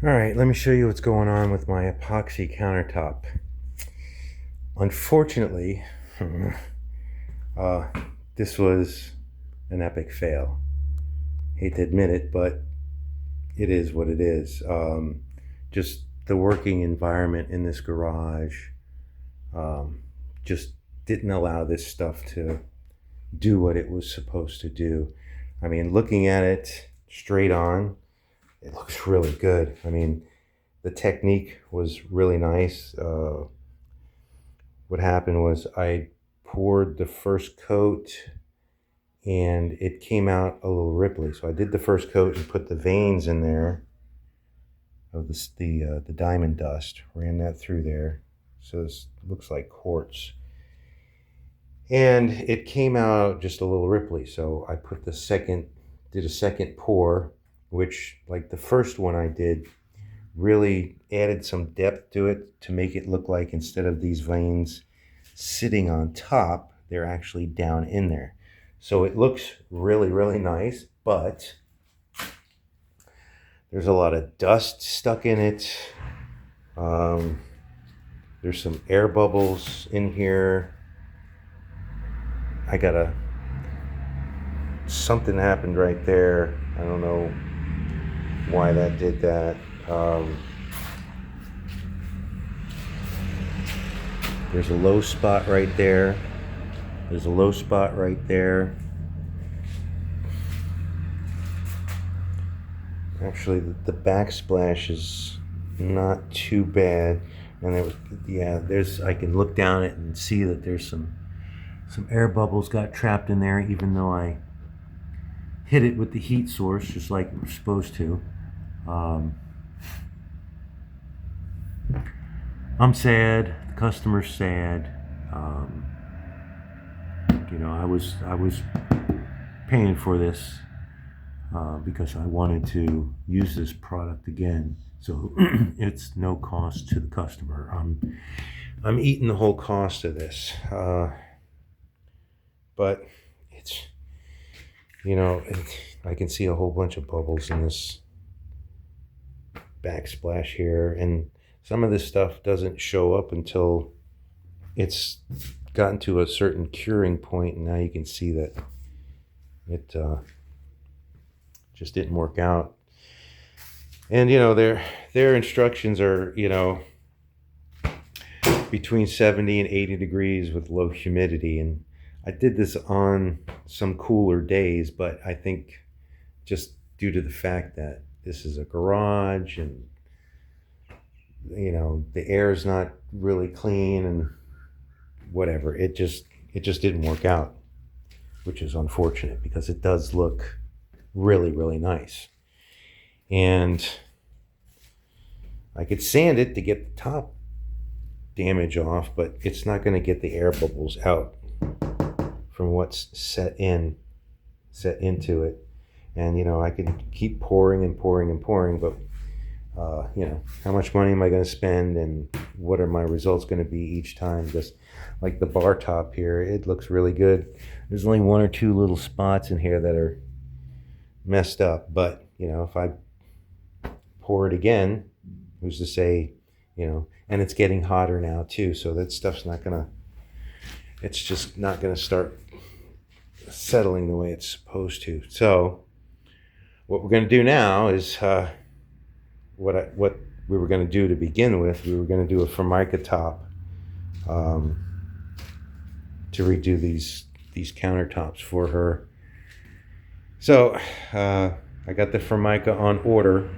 All right, let me show you what's going on with my epoxy countertop. Unfortunately, uh, this was an epic fail. Hate to admit it, but it is what it is. Just the working environment in this garage um, just didn't allow this stuff to do what it was supposed to do. I mean, looking at it straight on, it looks really good. I mean, the technique was really nice. What happened was I poured the first coat and it came out a little ripply. So I did the first coat and put the veins in there of the diamond dust, ran that through there. So this looks like quartz. And it came out just a little ripply. So I did a second pour, which, like the first one I did, really added some depth to it to make it look like instead of these veins sitting on top, they're actually down in there. So it looks really, really nice, but there's a lot of dust stuck in it. There's some air bubbles in here. I got something happened right there. I don't know why that did that. There's a low spot right there. There's a low spot right there. Actually, the backsplash is not too bad. And I can look down it and see that there's some air bubbles got trapped in there, even though I hit it with the heat source, just like we're supposed to. I'm sad. The customer's sad. I was paying for this because I wanted to use this product again. So it's no cost to the customer. I'm eating the whole cost of this. But it's, I can see a whole bunch of bubbles in this backsplash here. And some of this stuff doesn't show up until it's gotten to a certain curing point. And now you can see that it just didn't work out. And their instructions are between 70 and 80 degrees with low humidity. And I did this on some cooler days, but I think just due to the fact that this is a garage and the air is not really clean and whatever, it just didn't work out, which is unfortunate because it does look really, really nice. And I could sand it to get the top damage off, but it's not going to get the air bubbles out from what's set into it. And I can keep pouring and pouring and pouring, but how much money am I going to spend and what are my results going to be each time? Just like the bar top here, it looks really good. There's only one or two little spots in here that are messed up, but if I pour it again, who's to say, and it's getting hotter now too, so that stuff's it's just not gonna start settling the way it's supposed to. So what we're gonna do now is what we were gonna do to begin with. We were gonna do a Formica top to redo these countertops for her. So I got the Formica on order.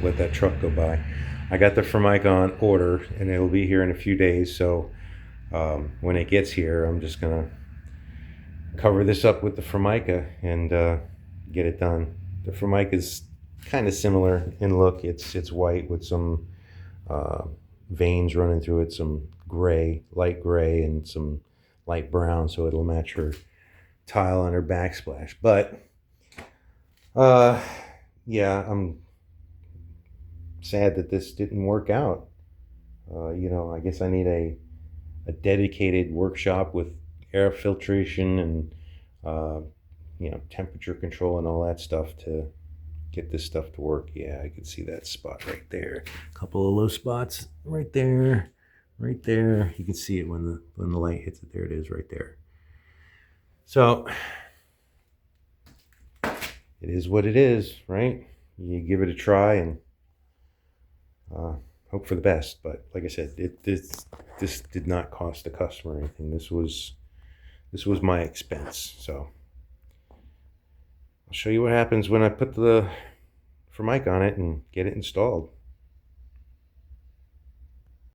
Let that truck go by. I got the Formica on order and it'll be here in a few days. So when it gets here, I'm just gonna cover this up with the Formica and get it done. The Formica is kind of similar in look. It's white with some veins running through it, some gray, light gray, and some light brown, so it'll match her tile on her backsplash. But yeah, I'm sad that this didn't work out. I guess I need a a dedicated workshop with air filtration and temperature control and all that stuff to get this stuff to work. Yeah, I can see that spot right there. A couple of low spots right there, right there. You can see it when the light hits it. There it is, right there. So it is what it is, right? You give it a try and hope for the best. But like I said, this did not cost the customer anything. This was my expense. So I'll show you what happens when I put the Formica on it and get it installed.